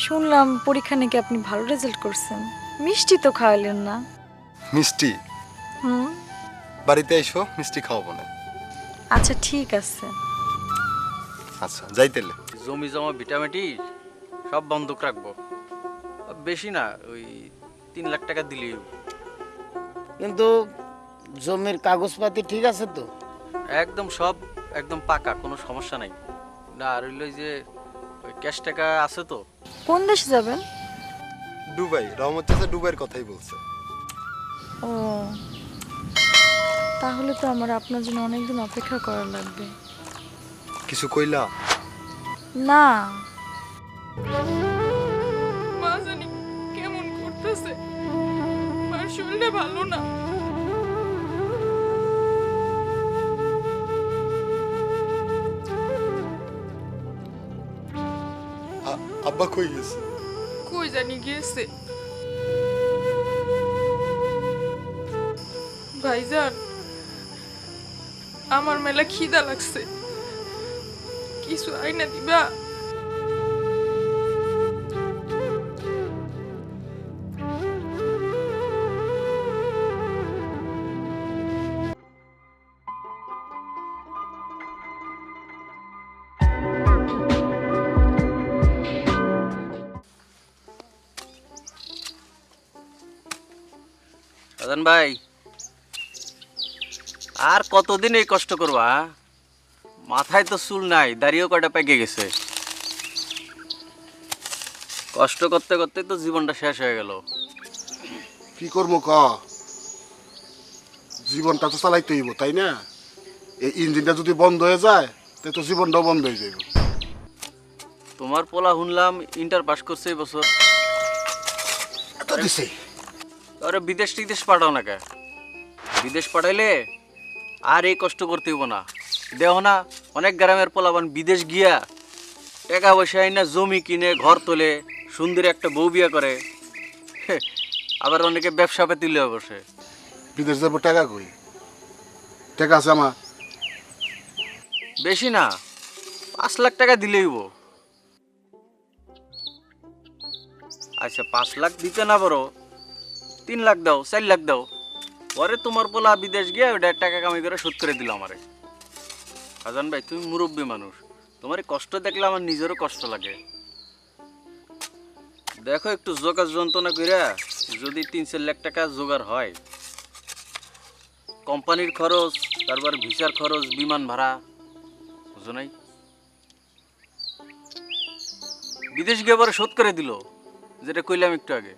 শুনলাম পরীক্ষা নাকি আপনি ভালো রেজাল্ট করছেন। মিষ্টি তো খাওয়ালেন না। মিষ্টি? হুম। বাড়িতে এসো, মিষ্টি খাওয়াবো না। আচ্ছা ঠিক আছে। আচ্ছা যাইতেলে। জমি জমা ভিটামিটি সব বন্ধক রাখবো, বেশি না, ওই 3 লাখ টাকা দিলেই হইব। কিন্তু জমির কাগজপাতি ঠিক আছে তো? একদম সব একদম পাকা, কোনো সমস্যা নাই। না আর হইলো যে ওই ক্যাশ টাকা আছে তো। কোন দেশে যাবেন? দুবাই। রহমত চাচা দুবাইয়ের কথাই বলছে। ও, তাহলে তো আমার আপনার জন্য অনেকদিন অপেক্ষা করা লাগবে। কিছু কইলা? না। মা জানি কেমন করতেছে, মার শরীরটা ভালো না। আব্বা কই গেছে? কই জানি গেছে। ভাইজান, আমার মেলা খিদা লাগছে, কিছু আইনা দিবা? রাজন ভাই, আর কতদিন এই কষ্ট করবা? মাথায় তো চুল নাই, দাড়িও কয়টা পেকে গেছে। কষ্ট করতে করতে তো জীবনটা শেষ হয়ে গেল। কি করবো ক? জীবনটা তো চালাইতে হইব, তাই না? এই ইঞ্জিনটা যদি বন্ধ হয়ে যায় তাহলে তো জীবনটাও বন্ধ হয়ে যাবে। তোমার পোলা শুনলাম ইন্টার পাস করছে এই বছর। এত দিছে? আরে বিদেশ টিদেশ পাঠাও না কে? বিদেশ পাঠাইলে আর এই কষ্ট করতে হইব না। দেহ না, অনেক গ্রামের পোলাবান বিদেশ গিয়া টাকা পয়সা আইনা জমি কিনে ঘর তোলে, সুন্দর একটা বউ বিয়া করে। আবার অনেকে ব্যবসা পাতি লয়ে বসে। বিদেশ যাবো টাকা কই? টাকা আছে আমার। বেশি না, 5 লাখ টাকা দিলেই হইব। আচ্ছা 5 লাখ দিতে না পারো, 3 লাখ দাও, 4 লাখ দাও, পরে তোমার পোলা বিদেশ গিয়ে ওটা টাকা কামাই করে শোধ করে দিল আমারে। হাজান ভাই, তুমি মুরব্বী মানুষ, তোমার এই কষ্ট দেখলে আমার নিজেরও কষ্ট লাগে। দেখো একটু জোগাড় যন্ত্রণা কইরা যদি 3-4 লাখ টাকা জোগাড় হয়, কোম্পানির খরচ, তারপর ভিসার খরচ, বিমান ভাড়া, বুঝো নাই? বিদেশ গিয়ে পরে শোধ করে দিল, যেটা কইলাম একটু আগে।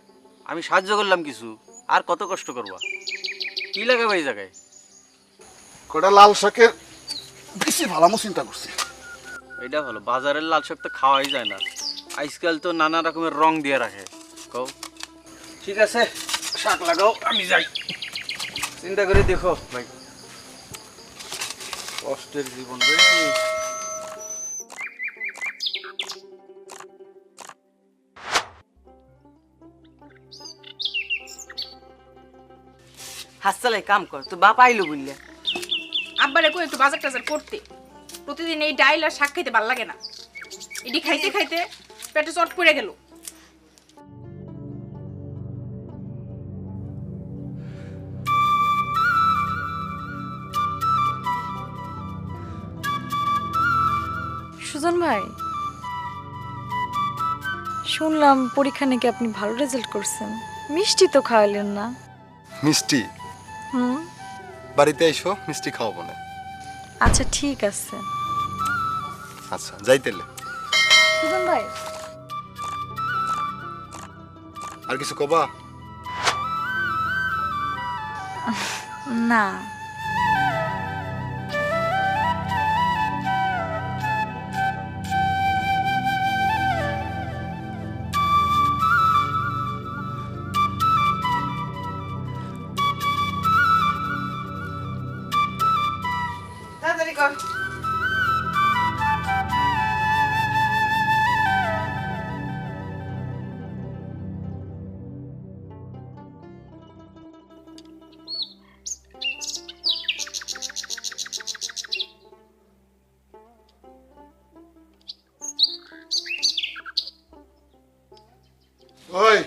আমি সাহায্য করলাম কিছু, আর কত কষ্ট করবা? কি লাগাবে এই জায়গায়? কটা লাল শাকের বেশি ভালো চিন্তা করছি। এটা ভালো, বাজারের লাল শাক তো খাওয়াই যায় না, আজকাল তো নানা রকমের রং দিয়ে রাখে। কও ঠিক আছে, শাক লাগাও, আমি যাই। চিন্তা করে দেখো ভাই, কষ্টের জীবন রে। হাসসালাই কাম কর, তো বাপ আইলো বললে। আব্বারে কই একটু বাজার টাজার করতে, প্রতিদিন এই ডাইল আর শাক খাইতে ভাল লাগে না। এটি খাইতে খাইতে পেটে চট পড়ে গেল। সুজন ভাই, শুনলাম পরীক্ষা নাকি আপনি ভালো রেজাল্ট করছেন। মিষ্টি তো খাওয়ালেন না। মিষ্টি? হুম। বাড়িতে এসো, মিষ্টি খাওয়াবো না। আচ্ছা ঠিক আছে। আচ্ছা যাইতেলে। সুজন ভাই, আর কিছু কবা? না। তাড়াতাড়ি কর। ওই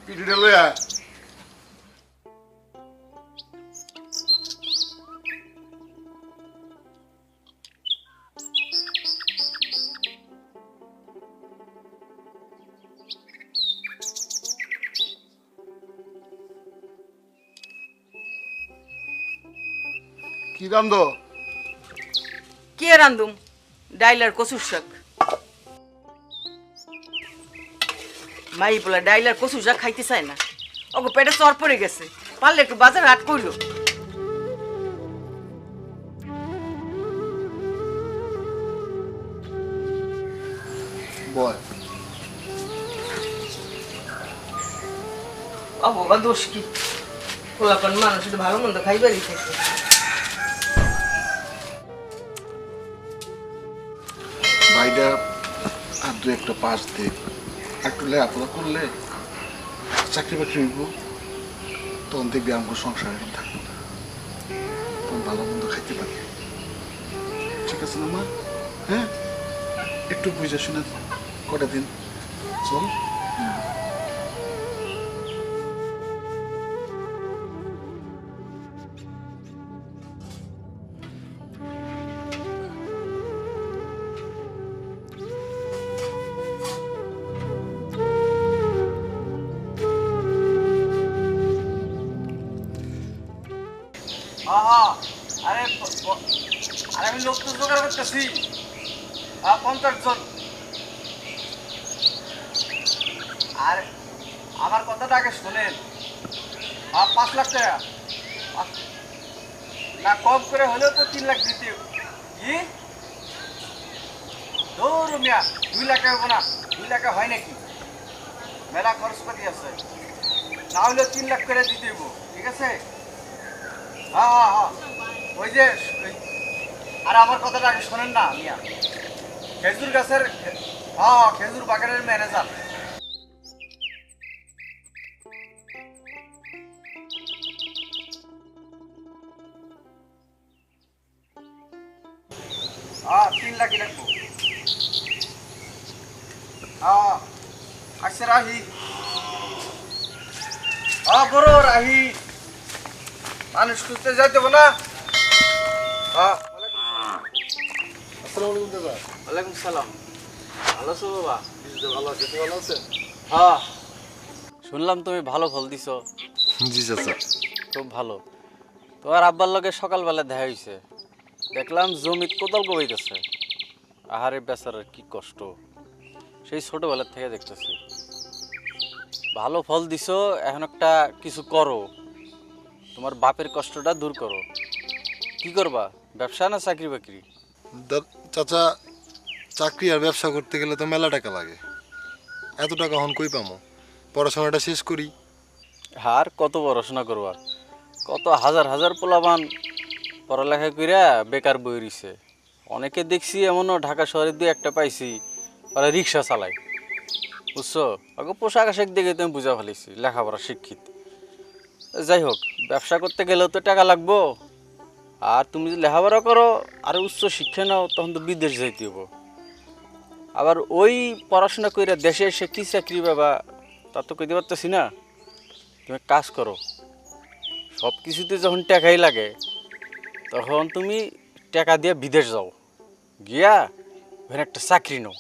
পিঠিটা লইয়া কি রান্ধ? কে রান্ধুম ডাইল আর কচুর শাক। মাই বলে ডাইল আর কচুর শাক খাইতে চায় না, ওকে পেটে চর পড়ে গেছে, পারলে একটু বাজার হাট করলো। বয় বাবা দোষ কি, পোলাপান মানুষ একটু ভালো মন্দ খাইবারই থাকে। ভাইটা আর দু একটা পাস দে, একটু লেখাপড়া করলে চাকরি বাকরি হইব, তখন দেখবি আমার সংসার এখন থাকবো না, তখন ভালো মন্দ খাইতে পারি। ঠিক আছে না মা? হ্যাঁ, একটু বুঝে শুনে কটা দিন চল। আরে আরে আমি লোক তো জোগাড় করতেছি 50 জন। আর আমার কথাটা আগে শোনেন, 5 লাখ টাকা না, কম করে হলেও তো 3 লাখ দিতে। কি দৌড় মিয়া, 2 লাখ হবে না? 2 লাখে হয় নাকি? মেলা খরচপাতি আছে, না হলেও 3 লাখ করে দিতে হইব। ঠিক আছে? হ্যাঁ হ্যাঁ হ্যাঁ, ওই যে আর আমার কথাটা আগে শোনেন না মিয়া, খেজুর গাছের, হ্যাঁ খেজুর বাগানের ম্যানেজার। হ্যাঁ 3 লাখই লাগবো। হ্যাঁ আচ্ছা রাহি, হ্যাঁ বড় রাহি, মানুষ খুঁজতে যাইতে হবে না। হ্যাঁ আসসালামু আলাইকুম দাদা। ওয়ালাইকুম সালাম। ভালো আছো বাবা? ভালো আছে, তুই ভালো আছেন? হ্যাঁ, শুনলাম তুমি ভালো ফল দিছো। জি চাচা। খুব ভালো। তোমার আব্বার লগে সকালবেলা দেখা হয়েছে, দেখলাম জমিত কোদাল কোবাইতেছে। আহারে বেচারার কি কষ্ট, সেই ছোটবেলার থেকে দেখতেছি। ভালো ফল দিছো, এখন একটা কিছু করো, তোমার বাপের কষ্টটা দূর করো। কি করবা, ব্যবসা না চাকরি বাকরি? চাচা, চাকরি আর ব্যবসা করতে গেলে তো মেলা টাকা লাগে, এত টাকা হন কই পামো? পড়াশোনাটা শেষ করি। আর কত পড়াশোনা করবা, কত হাজার হাজার পোলাবান পড়ালেখা কইরা বেকার বই রইছে। অনেকে দেখছি এমনও ঢাকা শহরে 2-1টা পাইছি, ওরা রিক্সা চালায়, বুঝছো? আগে পোশাক আশাক দেখে তুমি বুঝা ফেলেছি লেখাপড়া শিক্ষিত। যাই হোক, ব্যবসা করতে গেলেও তো টাকা লাগবো, আর তুমি যদি লেখাপড়া করো আর উচ্চ শিক্ষা নাও, তখন তো বিদেশ যাইতে হবো। আবার ওই পড়াশোনা কইরা দেশে এসে কি চাকরি পাবা তা তো কইতে পারতেছি না। তুমি কাজ করো, সব কিছুতে যখন টাকাই লাগে, তখন তুমি টাকা দিয়ে বিদেশ যাও, গিয়া ওখানে একটা চাকরি নাও,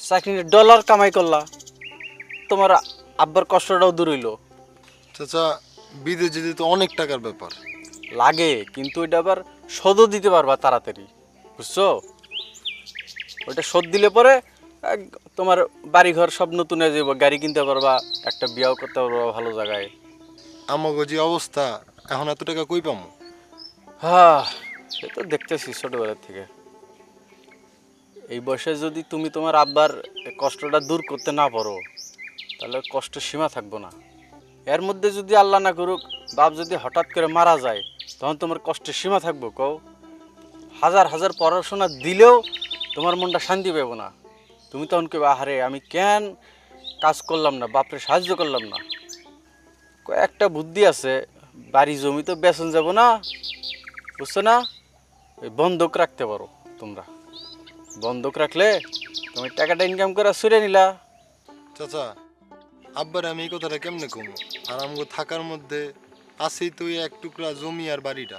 চাকরি নিয়ে ডলার কামাই করলা, তোমার আব্বার কষ্টটাও দূর হইলো। চাচা, বিদেশ যেতে তো অনেক টাকার ব্যাপার। লাগে, কিন্তু ওইটা আবার শোধও দিতে পারবা তাড়াতাড়ি, বুঝছো? ওইটা শোধ দিলে পরে তোমার বাড়িঘর সব নতুন হয়ে যাবো, গাড়ি কিনতে পারবা, একটা বিয়াও করতে পারবা ভালো জায়গায়। আমাগো যে অবস্থা, এখন এত টাকা কই পামো? হ্যাঁ, সে তো দেখতেছি ছোটবেলার থেকে। এই বয়সে যদি তুমি তোমার আব্বার কষ্টটা দূর করতে না পারো, তাহলে কষ্টের সীমা থাকবো না। এর মধ্যে যদি আল্লাহ না করুক বাপ যদি হঠাৎ করে মারা যায়, তখন তোমার কষ্টের সীমা থাকবো? কও, হাজার হাজার পড়াশোনা দিলেও তোমার মনটা শান্তি পাবো না। তুমি তখন কেউ আহারে আমি কেন কাজ করলাম না, বাপরে সাহায্য করলাম না। একটা বুদ্ধি আছে, বাড়ি জমি তো বেচন যাব না, বুঝছো না? ওই বন্ধক রাখতে পারো তোমরা, বন্ধক রাখলে তুমি টাকাটা ইনকাম করে সরে নিলা। চাচা, আব্বার আমি এই কথাটা কেমনে কমু? আর আমগো থাকার মধ্যে আছেই তো এই এক টুকরা জমি আর বাড়িটা।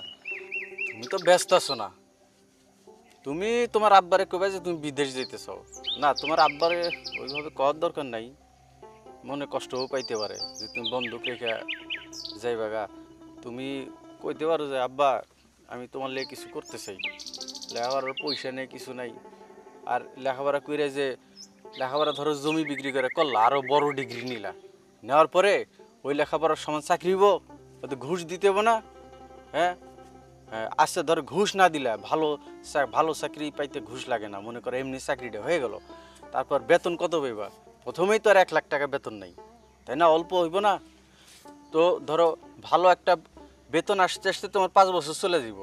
তুমি তো ব্যস্ত আছো না, তুমি তোমার আব্বারে কবে যে তুমি বিদেশ যেতেছ। না, তোমার আব্বারে ওইভাবে করার দরকার নাই, মনে কষ্টও পাইতে পারে যে তুমি বন্ধুক রেখে যাইবা গা। তুমি কইতে পারো যে আব্বা আমি তোমার লেগে কিছু করতে চাই, লেখাপড়ার পয়সা নেই, কিছু নাই। আর লেখাপড়া করে যে লেখাপড়া ধরো জমি বিক্রি করে করলা, আরও বড় ডিগ্রি নিলা, নেওয়ার পরে ওই লেখাপড়ার সমান চাকরি হইব, ওতে ঘুষ দিতে হবে না। হ্যাঁ হ্যাঁ, আচ্ছা ধর ঘুষ না দিলে ভালো চাকরি পাইতে ঘুষ লাগে না, মনে করো এমনি চাকরিটা হয়ে গেল, তারপর বেতন কত পাইবা? প্রথমেই তো আর 1 লাখ টাকা বেতন নাই, তাই না? অল্প হইব না? তো ধরো ভালো একটা বেতন আসতে আসতে তোমার 5 বছর চলে যাব।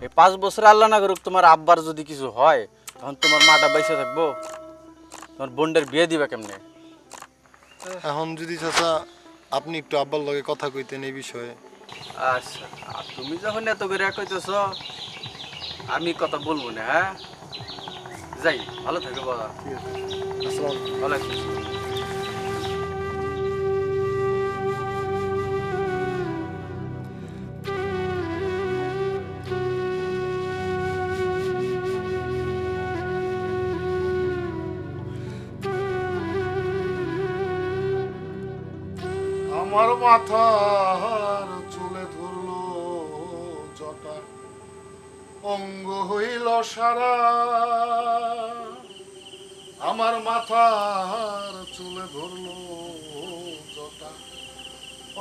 এই 5 বছর আল্লাহ না করুক তোমার আব্বার যদি কিছু হয়, তখন তোমার মাটা বাইসে থাকবো? তোমার বোনদের বিয়ে দিবা কেমনে? এখন যদি চাচা আপনি একটু আব্বার লগে কথা কইতেন এই বিষয়ে। আচ্ছা, আর তুমি যখন এত করে কইতেছ, আমি কথা বলবো না। হ্যাঁ, যাই, ভালো থাকো বাবা। আসসালাম। ভালো থাকিস। আমার মাথার চুলে ধরলো জটা, অঙ্গ হইল সারা। আমার মাথার চুলে ধরলো জটা,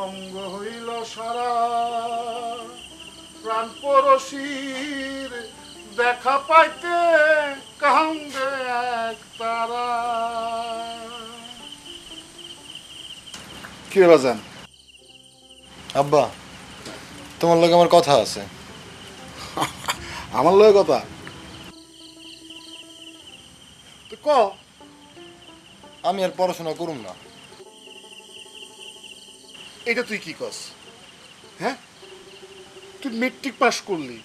অঙ্গ হইল সারা। প্রাণ পরশির দেখা পাইতে কান্দে এক তারা। কি রে বাজান? আব্বা, তোমার লগে আমার কথা আছে। আমার লয় কথা তো ক। আমি আর পড়াশোনা করুম না। এটা তুই কি কস? হ্যাঁ, তুই মেট্রিক পাস করলি,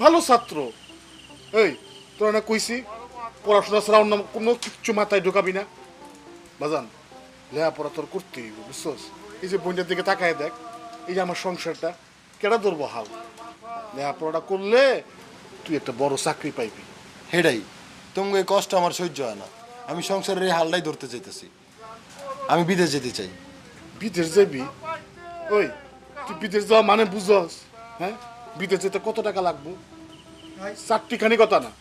ভালো ছাত্র। এই তোরা না কইছি পড়াশোনা ছাড়া অন্য কোনো কিচ্ছু মাথায় ঢোকাবি না। বাজান, লেখাপড়া তোর করতেই হইব, বুঝছস? এই যে বোনটার দিকে তাকায় দেখ, এই যে আমার সংসারটা কেডা ধরবো হাল। লেখাপড়াটা করলে তুই একটা বড় চাকরি পাইবি। হেডাই তোমাকে এই কষ্ট আমার সহ্য হয় না। আমি সংসারের এই হালটাই ধরতে চাইতেছি। আমি বিদেশ যেতে চাই। বিদেশ যাবি? ওই তুই বিদেশ যাওয়া মানে বুঝস? হ্যাঁ, বিদেশ যেতে কত টাকা লাগবো? 4টিখানি কথা না।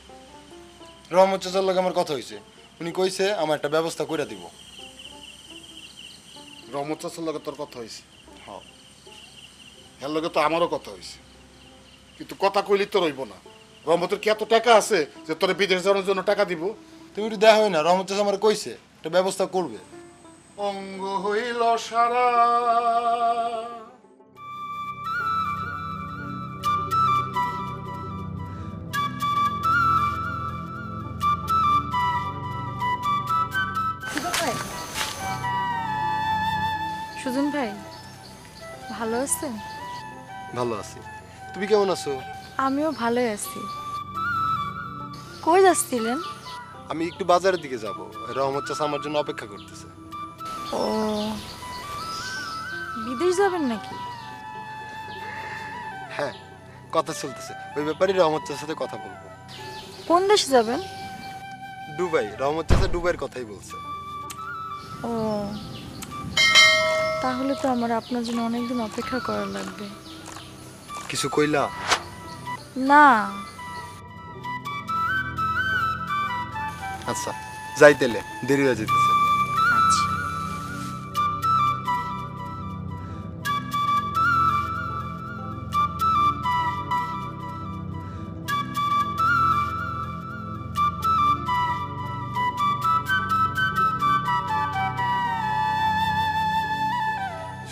রহমত চাচার লগে আমার কথা হয়েছে, উনি কইছে আমার একটা ব্যবস্থা করে দিব। রহমত চাচার লগে তোর কথা হয়েছে? হ্যাঁ, এর লগে তো আমারও কথা হয়েছে, কিন্তু কথা কইলি তো রইব না। রহমতের কি এত টাকা আছে যে তোর বিদেশ যাওয়ার জন্য টাকা দিব? তুমি একটু দেখা হয় না, রহমত চাচা আমার কইছে একটা ব্যবস্থা করবে। অঙ্গ হইল সারা। সুজন ভাই, ভালো আছেন? ভালো আছি, তুমি কেমন আছো? আমিও ভালোই আছি। কই যাচ্ছিলেন? আমি একটু বাজারের দিকে যাব, রহমত চাচা আমার জন্য অপেক্ষা করতেছে। ও, বিদেশ যাবেন নাকি? হ্যাঁ, কথা চলতেছে, ওই ব্যাপারে রহমত চাচার সাথে কথা বলবো। কোন দেশে যাবেন? দুবাই। রহমত চাচা দুবাইয়ের কথাই বলছে। ও, তাহলে তো আমার আপনার জন্য অনেকদিন অপেক্ষা করা লাগবে। কিছু কইলা? না। আচ্ছা, যাইতেলে দেরি হয়ে যেতেছে। আচ্ছা।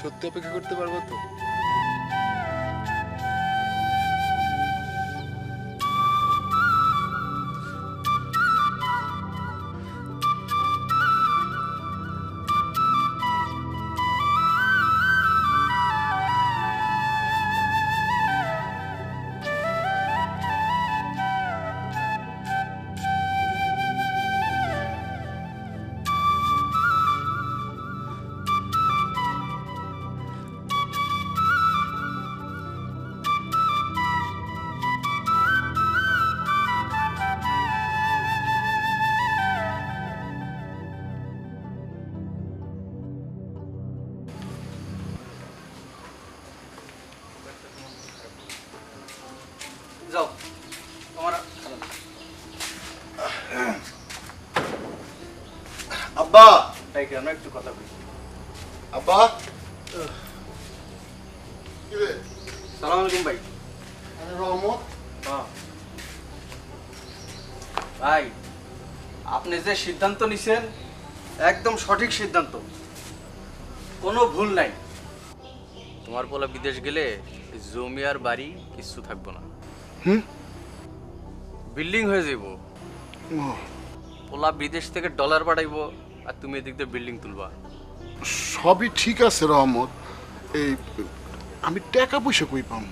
সত্যি অপেক্ষা করতে পারবো তো? তাই কেন একটু কথা বলি। আব্বা কি রে? সালাম আলাইকুম ভাই। আরে রহমত, হ্যাঁ ভাই, আপনি যে সিদ্ধান্ত নিছেন একদম সঠিক সিদ্ধান্ত, কোনো ভুল নাই। তোমার পোলা বিদেশ গেলে জমি আর বাড়ি কিচ্ছু থাকবো না, বিল্ডিং হয়ে যাব। ও, পোলা বিদেশ থেকে ডলার পাঠাইবো আর তুমি এদিক দিয়ে বিল্ডিং তুলবা। সবই ঠিক আছে রহমত, এই আমি টাকা পয়সা কই পাম?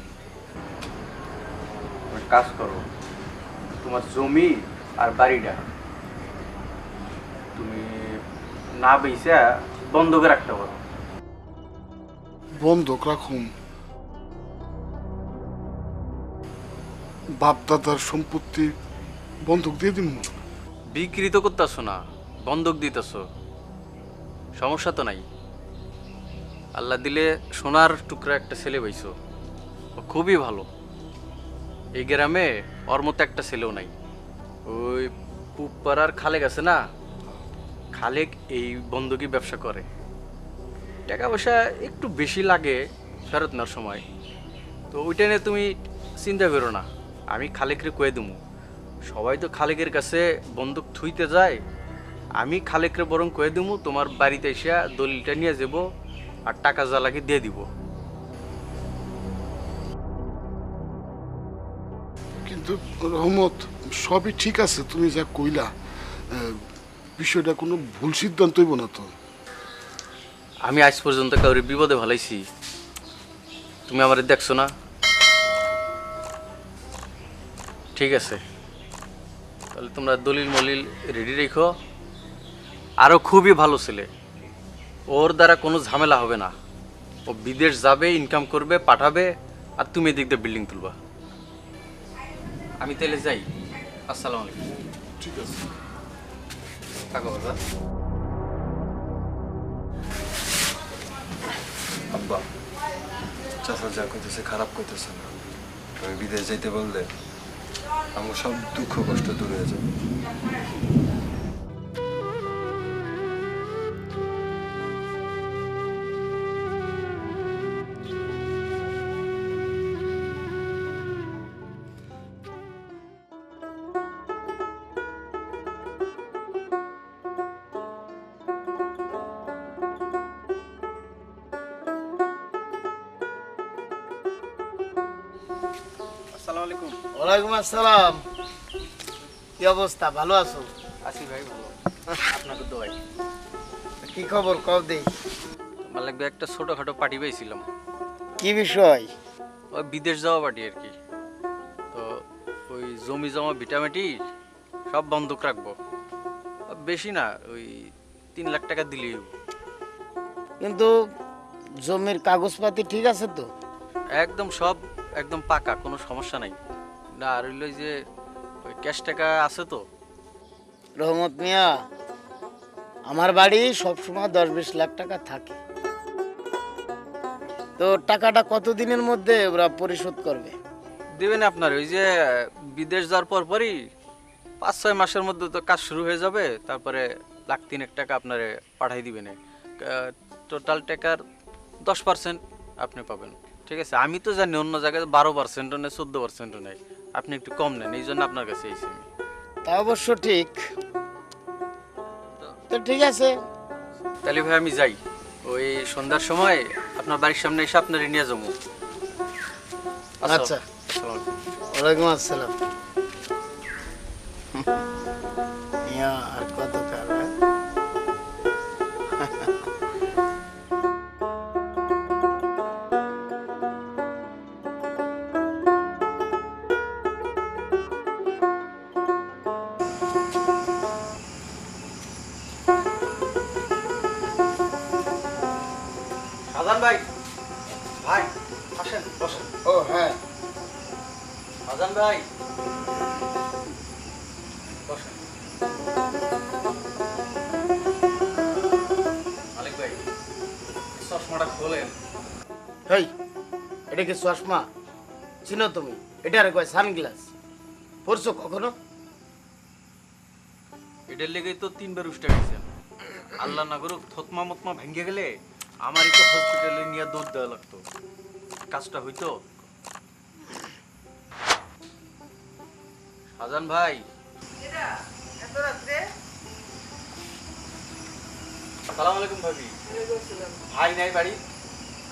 তুমি কাজ করো, তোমার জমি আর বাড়িটা তুমি না বেচা বন্ধকে রাখতে পারো। বন্ধক রাখুম? বাপ দাদার সম্পত্তি বন্ধক দিয়ে দিন? বিক্রি তো করতেছো না, বন্ধক দিতেছো, সমস্যা তো নাই। আল্লাহ দিলে সোনার টুকরা একটা ছেলে পাইছো, ও খুবই ভালো। এই গ্রামে ওর মতো একটা ছেলেও নাই। ওই পুপাড়ার খালেক আছে না, খালেক এই বন্ধকি ব্যবসা করে। টাকা পয়সা একটু বেশি লাগে ফেরত নেওয়ার সময়, তো ওইটা নিয়ে তুমি চিন্তা করো না, আমি খালেকরে কয়ে দেবো। সবাই তো খালেকের কাছে বন্দুক থুইতে যায়, আমি খালেকরে বরং কয়ে দেবো তোমার বাড়িতে এসে দলিলটা নিয়ে যাব আর টাকা জ্বালাকে দিয়ে দিব। কিন্তু রহমত, সবই ঠিক আছে, তুমি যা কইলা, বিষয়টা কোনো ভুল সিদ্ধান্ত হইব না তো? আমি আজ পর্যন্ত কাউরে বিপদে ভালাইছি, তুমি আমারে দেখছো না? ঠিক আছে, তাহলে তোমরা দলিল মলিল রেডি রেখো। আরও খুবই ভালো ছেলে, ওর দ্বারা কোনো ঝামেলা হবে না। ও বিদেশ যাবে, ইনকাম করবে, পাঠাবে, আর তুমি এদিক দিয়ে বিল্ডিং তুলবা। আমি তাহলে যাই, আসসালামু আলাইকুম। ঠিক আছে। থাকো বাবা। আব্বা, চাচা যা কইতেছে খারাপ কইতেছে না। আমি বিদেশ যাইতে বললে আমার সব দুঃখ কষ্ট দূর হয়ে যাবে। আসসালামু আলাইকুম। ওয়ালাইকুম আসসালাম। কি অবস্থা, ভালো আছো? আসি ভাই, ভালো। আপনাকে দোয়াই। কি খবর কব দেই? আমার লাগবে একটা ছোটখাটো পার্টি পেয়েছিলাম, কি বিষয়? ওই বিদেশ যাওয়া পার্টি আর কি। তো ওই জমি জমা ভিটামিটি সব বন্ধক রাখবো, বেশি না, ওই 3 লাখ টাকা দিলেই হইব। কিন্তু জমির কাগজপাতি ঠিক আছে তো? একদম সব একদম পাকা, কোনো সমস্যা নাই। না আর হইল যে ওই ক্যাশ টাকা আছে তো। রহমত মিয়া, আমার বাড়ি সবসময় 10-20 লাখ টাকা থাকে। তো টাকাটা কতদিনের মধ্যে ওরা পরিশোধ করবে? দেবেন আপনার ওই যে বিদেশ যাওয়ার পর পরই 5-6 মাসের মধ্যে তো কাজ শুরু হয়ে যাবে। তারপরে 1,03,000 টাকা আপনারে পাঠাই দিবেন। টোটাল টাকার 10% আপনি পাবেন। ঠিক আছে, আমি তো জানি অন্য জায়গায় 12% নেয়, 14% নেয়, আপনি একটু কম নেন, এই জন্য আপনার কাছে এসেছি আমি। তা অবশ্য ঠিক। তো ঠিক আছে, তাহলে ভাই আমি যাই, ওই সন্ধ্যার সময় আপনার বাড়ির সামনে এসে আপনার নিয়ে যাবো। আচ্ছা। ওয়ালাইকুম আসসালাম। মিয়া আর কত কাল? শাহজাহান ভাই, ভাই আসেন বসেন। ও হ্যাঁ, শাহজাহান ভাই বসেন। মালিক ভাই, চশমাটা খোলেন। হেই, এটা কি চশমা? চিনো তুমি? এটা আর কয় সানগ্লাস। পরছো কখনো? এটার লেগেই তো 3 বার উষ্টা গেছেন। আল্লাহ না করুক থতমা মতমা ভেঙে গেলে আমারই তো হসপিটালে নিয়ে দৌড় দেওয়া লাগতো, কাজটা হইতো। শাহজাহান ভাই, এত রাত্রে? আসসালামু আলাইকুম ভাবি। ভাই নাই বাড়ি?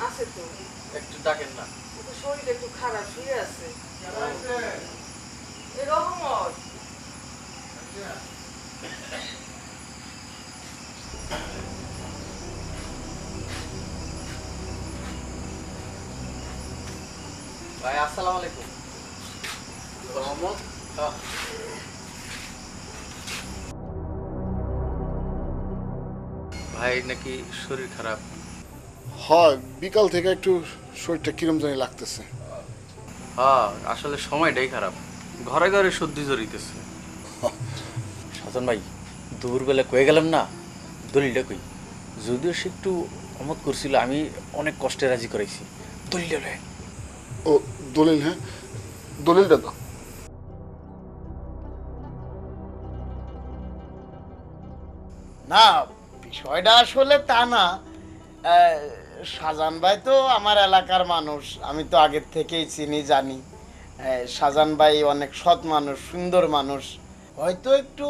আছে তো, একটু ডাকেন না। কিন্তু শরীরটা একটু খারাপ, শুয়ে আছে। এ রহমত, ভাই আসসালামু আলাইকুম। রহমত, ভাই নাকি শরীর খারাপ? হয় বিকাল থেকে একটু শরীরটা কিরম জানি লাগতেছে। হ্যাঁ, আসলে সময়টাই খারাপ, ঘরে ঘরে সর্দি জড়িতেছে। শাহজাহান ভাই, দুপুরবেলা কয়ে গেলাম না, দলিলটা কই? যদিও সে একটু অমত করছিল, আমি অনেক কষ্টে রাজি করাইছি। দলিলটা লয়। ও দলিল, হ্যাঁ দলিলটা তো না, বিষয়টা আসলে তা না। শাহজাহান ভাই তো আমার এলাকার মানুষ, আমি তো আগের থেকেই চিনি জানি। শাহজাহান ভাই অনেক সৎ মানুষ, সুন্দর মানুষ, হয়তো একটু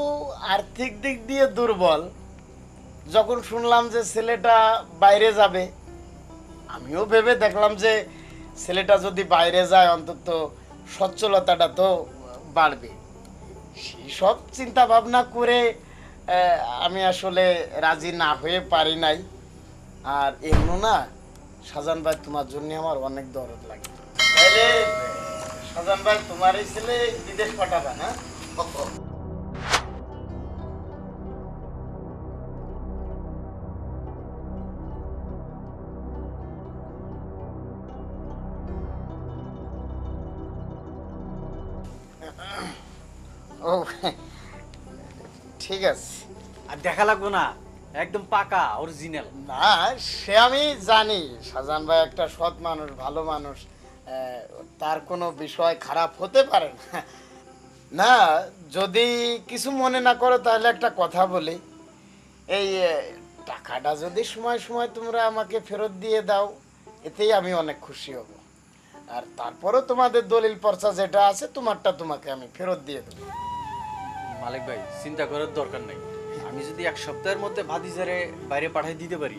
আর্থিক দিক দিয়ে দুর্বল। যখন শুনলাম যে ছেলেটা বাইরে যাবে, আমিও ভেবে দেখলাম যে ছেলেটা যদি বাইরে যায় অন্তত সচ্ছলতাটা তো বাড়বে। সেই সব চিন্তা ভাবনা করে আমি আসলে রাজি না হয়ে পারি নাই। আর এমন না, শাহজাহান ভাই তোমার জন্য আমার অনেক দরদ লাগে। তাহলে শাহজাহান ভাই তোমার এই ছেলে বিদেশ পাঠাবে না? ও ঠিক আছে। আর দেখা লাগবো না, একদম পাকা অরিজিনাল। না, সে আমি জানি শাহজাহান ভাই একটা সৎ মানুষ, ভালো মানুষ, তার কোনো বিষয় খারাপ হতে পারে না। না, যদি কিছু মনে না করো তাহলে একটা কথা বলি। এই টাকাটা যদি সময় সময় তোমরা আমাকে ফেরত দিয়ে দাও, এতেই আমি অনেক খুশি হব। আর তারপরও তোমাদের দলিল পর্চা যেটা আছে তোমারটা তোমাকে আমি ফেরত দিয়ে দেবো। মালিক ভাই, চিন্তা করার দরকার নাই। আমি যদি এক সপ্তাহের মধ্যে ভাতিজারে বাইরে পাঠিয়ে দিতে পারি,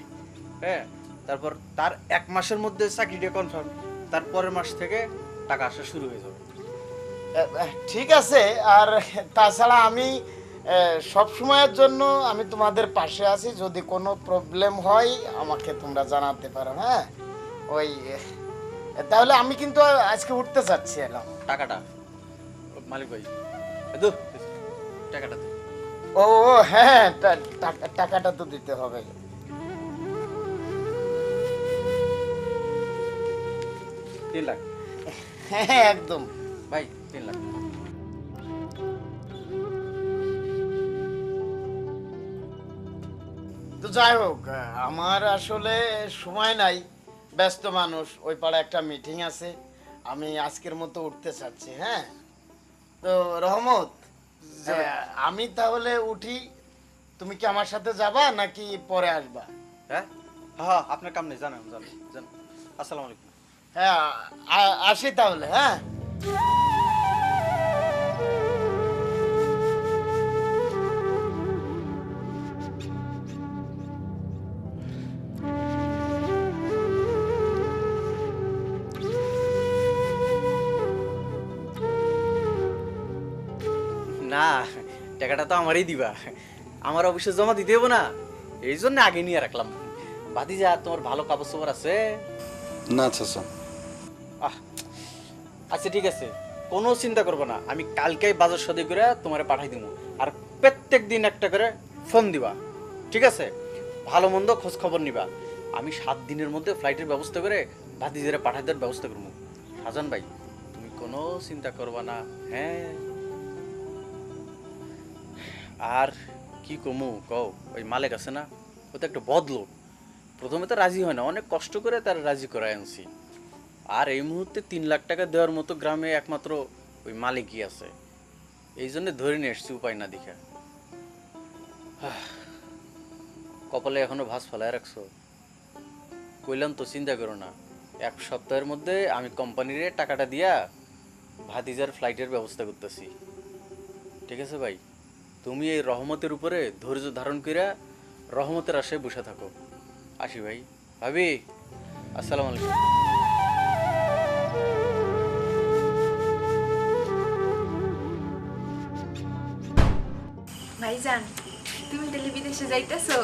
হ্যাঁ, তারপর তার 1 মাসের মধ্যে চাকরিটা কনফার্ম, তারপরের মাস থেকে টাকা আসা শুরু হয়ে যাবে। ঠিক আছে। আর তাছাড়া আমি সব সময়ের জন্য আমি তোমাদের পাশে আছি। যদি কোনো প্রবলেম হয় আমাকে তোমরা জানাতে পারো। হ্যাঁ, ওই তাহলে আমি কিন্তু আজকে উঠতে চাচ্ছি। এলাম টাকাটা মালিক ভাই, দু টাকাটা দে। ও হ্যাঁ, টাকাটা তো দিতে হবে। 3 লাখ হ্যাঁ একদম ভাই, 3 লাখ। তো যাই হোক, আমার আসলে সময় নাই, ব্যস্ত মানুষ। ওই পাড়ে একটা মিটিং আছে, আমি আজকের মতো উঠতে চাচ্ছি। হ্যাঁ, তো রহমত, আমি তাহলে উঠি। তুমি কি আমার সাথে যাবা নাকি পরে আসবা? হ্যাঁ হ্যাঁ, আপনার কাম নেই, জানেন জানেন জানেন। আসসালামু আলাইকুম। হ্যাঁ, আসি তাহলে। হ্যাঁ, না, টাকাটা তো আমারই দিবা, আমার অফিসে জমা দিতে হবে না, এই জন্য আগে নিয়ে রাখলাম। ভাতিজা, তোমার ভালো কাপড় চোপড় আছে? না চাচা। আচ্ছা ঠিক আছে, কোনো চিন্তা করবো না, আমি কালকেই বাজার সদাই করে তোমারে পাঠাই দিব। আর প্রত্যেক দিন একটা করে ফোন দিবা, ঠিক আছে? ভালো মন্দ খোঁজ খবর নিবা। আমি 7 দিনের মধ্যে ফ্লাইটের ব্যবস্থা করে ভাতিজারে পাঠাই দেওয়ার ব্যবস্থা করবো। শাহজাহান ভাই, তুমি কোনো চিন্তা করবা না। হ্যাঁ, আর কি কমু কও, ওই মালিক আছে না, ও তো একটা বদলোক। প্রথমে তো রাজি হয় না, অনেক কষ্ট করে তার রাজি করায় আনছি। আর এই মুহূর্তে 3 লাখ টাকা দেওয়ার মতো গ্রামে একমাত্র ওই মালিকই আছে, এই জন্য ধরে নিয়ে এসছি, উপায় না দেখা। কপালে এখনো ভাঁজ ফেলায় রাখছো? কইলাম তো চিন্তা করো না, 1 সপ্তাহের মধ্যে আমি কোম্পানিরে টাকাটা দিয়া ভাতিজার ফ্লাইটের ব্যবস্থা করতেছি। ঠিক আছে ভাই, তুমি এই রহমতের উপরে ধৈর্য ধারণ কইরা রহমতের আশায় বসে থাকো। আসি ভাই। ভাবি, আসসালামু আলাইকুম। ভাইজান, তুমি তাহলে বিদেশে যাইতেছো?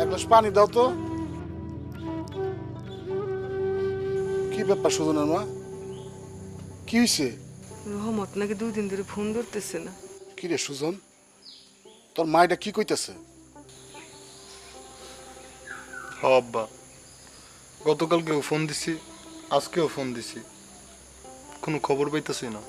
এক গ্লাস পানি দাও তো। কি ব্যাপার সুজনের মা, কি হয়েছে? রহমত নাকি 2 দিন ধরে ফোন ধরতেছে না। কি রে সুজন, তোর মাইটা কি কইতেছে? আব্বা, গতকালকেও ফোন দিছি, আজকেও ফোন দিছি, কোনো খবর পাইতেছি না।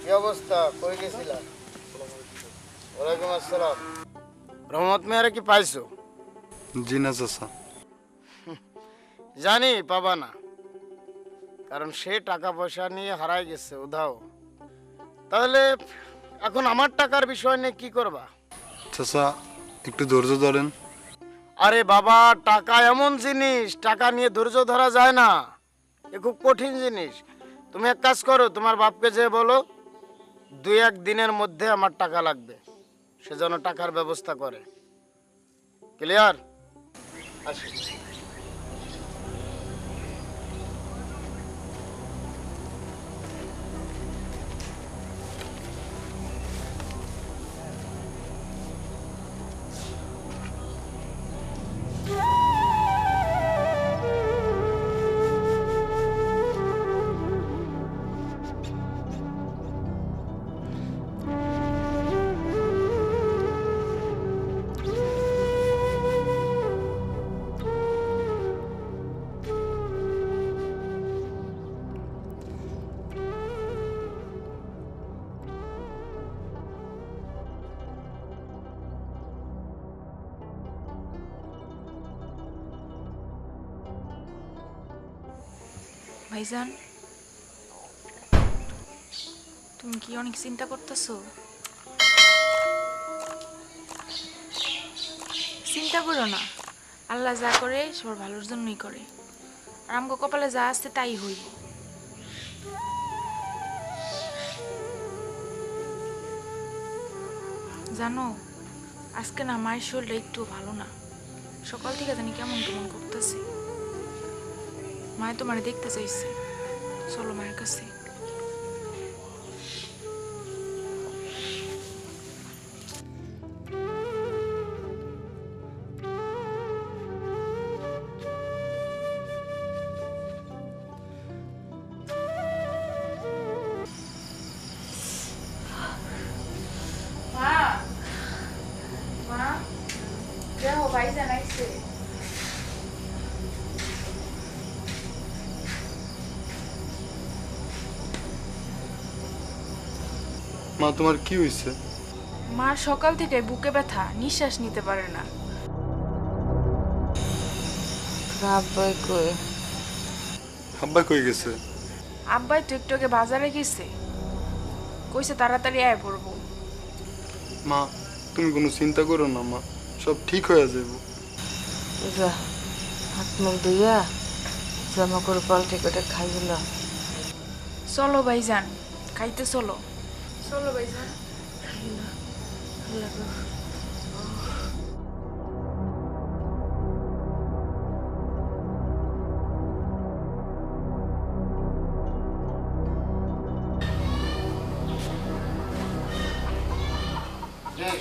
কি অবস্থা, কই গেছিলা? ওয়ালাইকুম আসসালাম। রহমত মেয়ারে কি পাইছো? জি না চাচা। জানি পাবা না, কারণ সে টাকা পয়সা নিয়ে হারাই গেছে উধাও। তাহলে এখন আমার টাকার বিষয় নিয়ে কি করবা? চাচা, একটু ধৈর্য ধরেন। আরে বাবা, টাকা এমন জিনিস, টাকা নিয়ে ধৈর্য ধরা যায় না, এ খুব কঠিন জিনিস। তুমি এক কাজ করো, তোমার বাপকে যে বলো 2-1 দিনের মধ্যে আমার টাকা লাগবে, সে যেন টাকার ব্যবস্থা করে। ক্লিয়ার? আসি। ভাইজান, তুমি কি অনেক চিন্তা করতেছো? চিন্তা করো না, আল্লাহ যা করে সবার ভালোর জন্যই করে, আর আমগো কপালে যা আছে তাই হইব। জানো, আজকে না মায়ের শরীরটা একটু ভালো না, সকাল থেকে জানি কেমন কেমন করতেছে। মায়ে তোমারে দেখতে চাইছে, চলো মায়ের কাছে। মা, মা, দেখো ভাইজান আইছে। মা, তোমার কি হয়েছে? মা সকাল থেকে বুকে ব্যথা, নিঃশ্বাস নিতে পারে না। আব্বাই কই? আব্বা কই গেছে? আব্বাই তো একটু আগে বাজারে গেছে, কইছে তাড়াতাড়ি আয় পড়বো। মা তুমি কোনো চিন্তা করো না মা, সব ঠিক হয়ে যাবে। যা হাত মুখ ধুইয়া জামা করে পাল্টে কেটে খাইলা। চলো ভাইজান, খাইতে চলো। চলো ভাইজান।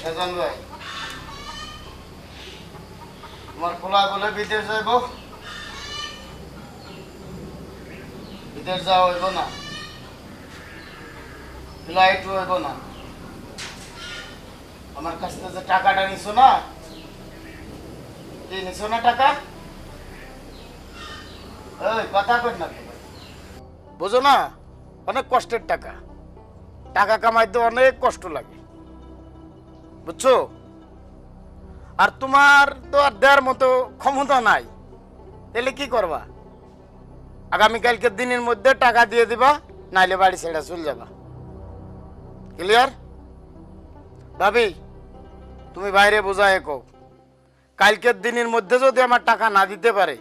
সাজান ভাই, তোমার পোলা বলে বিদেশ যাইব, বিদেশ যাওয়া হইব না, ফ্লাইট হইব না। আমার কাছ থেকে যে টাকাটা নিছো না, কি নিছো না টাকা? ওই কথা কই না, বুঝো না, অনেক কষ্টের টাকা, টাকা কামাইতে অনেক কষ্ট লাগে, বুঝছো? আর তোমার তো আর দেওয়ার মতো ক্ষমতা নাই, তাহলে কি করবা? আগামীকালকের দিনের মধ্যে টাকা দিয়ে দিবা, নাইলে বাড়ি ছেড়ে চলে যাবা। ক্লিয়ার? ভাবি, তুমি বাইরে বোঝায় কও, কালকের দিনের মধ্যে যদি আমার টাকা না দিতে পারে,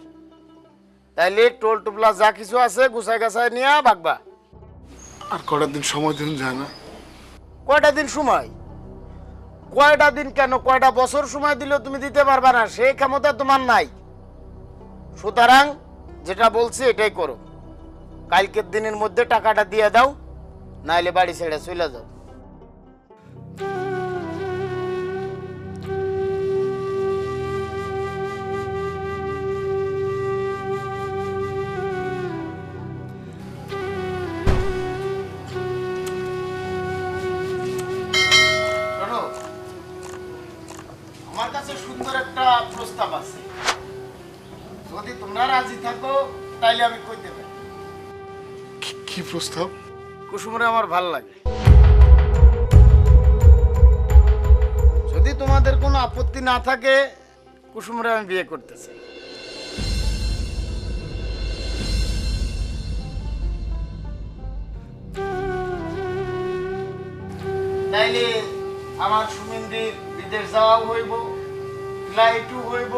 তাইলে টোল টুপলা যা কিছু আছে গুছাই গাছাই নিয়ে ভাগবা। আর কটা দিন সময় দিন যায় না? কয়টা দিন সময়? কয়টা দিন কেন, কয়টা বছর সময় দিলেও তুমি দিতে পারবা না, সেই ক্ষমতা তোমার নাই। সুতরাং যেটা বলছি এটাই করো, কালকের দিনের মধ্যে টাকাটা দিয়ে দাও, নাইলে বাড়ি ছেড়ে চলে যাও। শোনো, আমার কাছে সুন্দর একটা প্রস্তাব আছে, যদি তোমরা রাজি থাকো তাইলে আমি কইতে পারি। কি প্রস্তাব? কুসুমরে আমার ভাল লাগে, যদি তোমাদের কোনো আপত্তি না থাকে কুসুমরে আমি বিয়ে করতে চাই। তাইলে আমার সুমিন্দির বিদেশ যাওয়াও হইব, ফ্লাইটও হইব,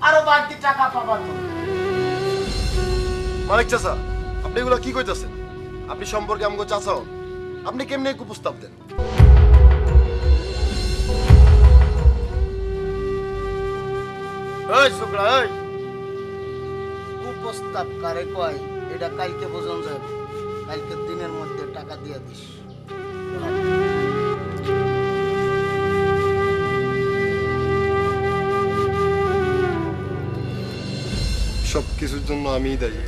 আরো বাড়তি টাকা পাবা তুমি। মালিক চাচা, আপনি এগুলো কি কইতাছেন? আপনি সম্পর্কে আমাকে চাচা হন, আপনি কেমনে একটু প্রস্তাব দেন? ওই ছোকরা, ওই কুপ্রস্তাব কারে কয় এটা কালকে বোঝন যাবে, কালকে দিনের মধ্যে টাকা দিয়ে দিস। সব কিছুর জন্য আমিই দায়ী।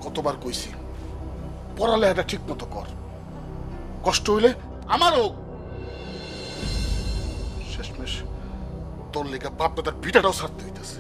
কতবার কইছি পড়ালেখাটা ঠিক মতো কর, কষ্ট হইলে আমারও। শেষমেশ তোর লেখা বাপ দাদার ভিটাটাও ছাড়তে হইতেছে।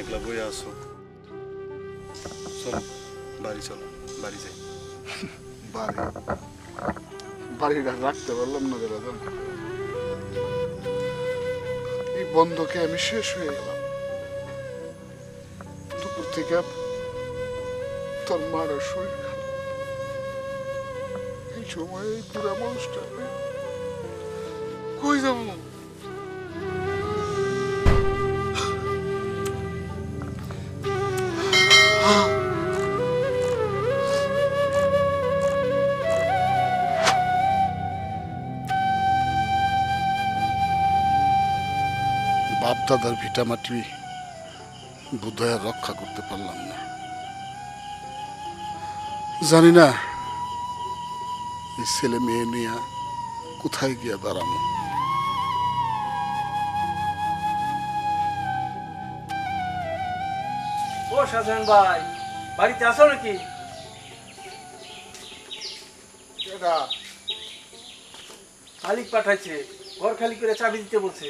একলা বই আসো, চলো বাড়ি, চলো বাড়ি যাই। বাড়ি বাড়িটা রাখতে পারলাম না রে বাজান, এই বন্ধকে আমি শেষ হয়ে গেলাম। দুপুর থেকে তোর মার শরীর খারাপ, এই সময় এই পুরা মানুষটা কই যাবো? দাদার ভিটামাটি বোধহয় আর রক্ষা করতে পারলাম না। জানি না এই ছেলে মেয়ে নিয়ে কোথায় গিয়া দাঁড়ানো। ও শাহজাহান ভাই, বাড়িতে আসো নাকি? মালিক পাঠাইছে, ঘর খালি করে চাবি দিতে বলছে।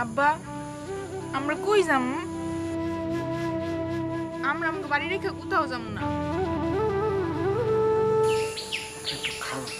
আব্বা, আমরা কই যাম? আমরা আমাকে বাড়ি রেখে কোথাও যাম না। একটু খারাপ।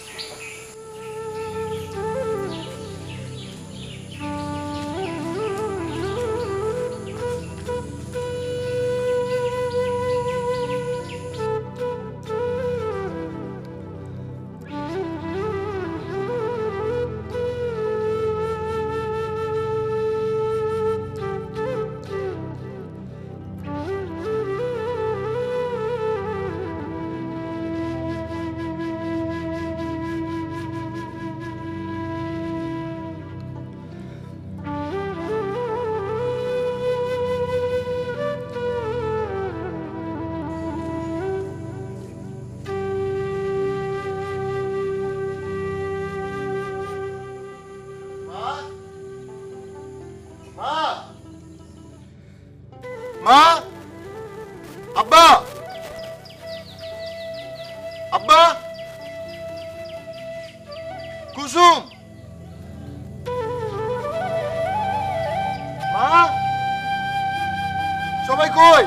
মা, আব্বা, আব্বা, কুসুম, মা, সবাই কই?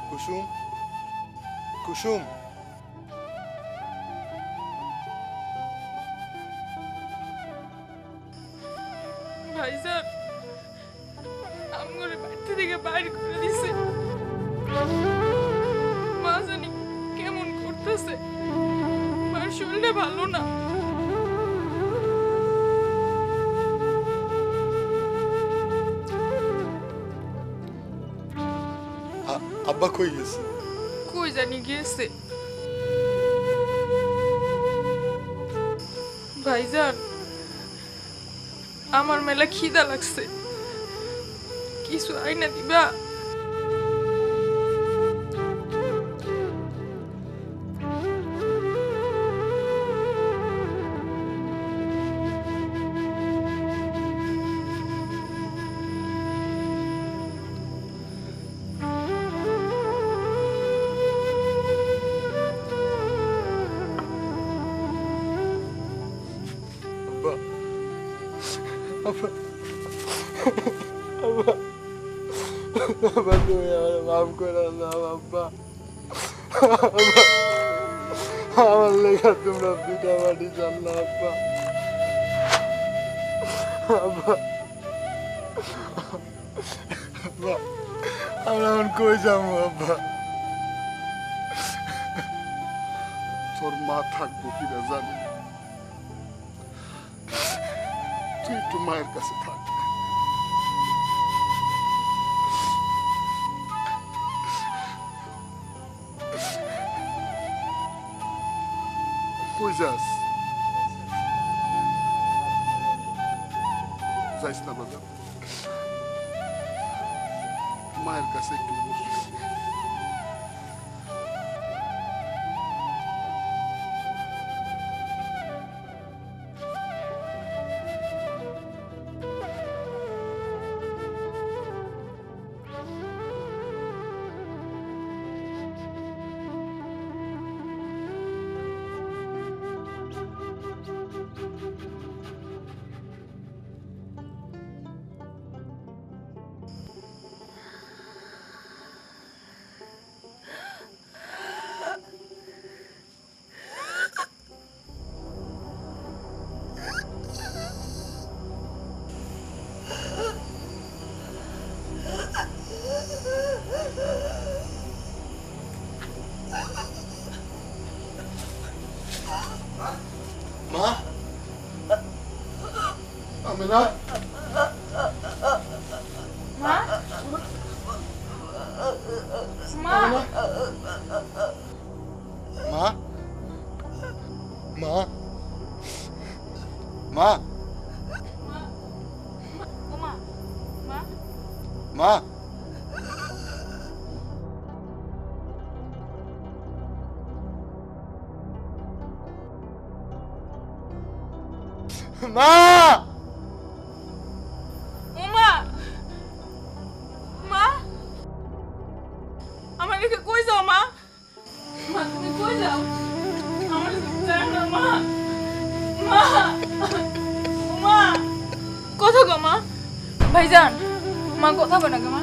কুসুম, কুসুম, ভাইজান, আমার বাড়ি থেকে বাইরে করে দিছে। মা জানি কেমন করতেছে, মার শরীরটা ভালো না। আব্বা কই গেছে? কই জানি গিয়েছে। ভাইজান, আমার মেলা খিদা লাগছে, কিছু আইনা দিবা? আব্বা, আব্বা, আব্বা, আব্বা, তুমি আমার মাফ করে দাও আব্বা। আব্বা, আমার লেখা তোমরা পিঠা মাটি জানলা আব্বা। আব্বা, আব্বা, আমরা এখন কই যাবো আব্বা? তোর মা থাকবো কিনা জানি না। তুই একটু মায়ের কাছে থাক। কই যাস? যাইস না বাবা, মায়ের কাছে একটু বস। আমেনা মা মা মা মা মা ওমা মা মা মা ওমা মা আমার রেখে কই যাও মা মা তুমি কই যাও আমার যায় না মা মা মা কথা গো মা ভাইজান মা কথা কো না গো মা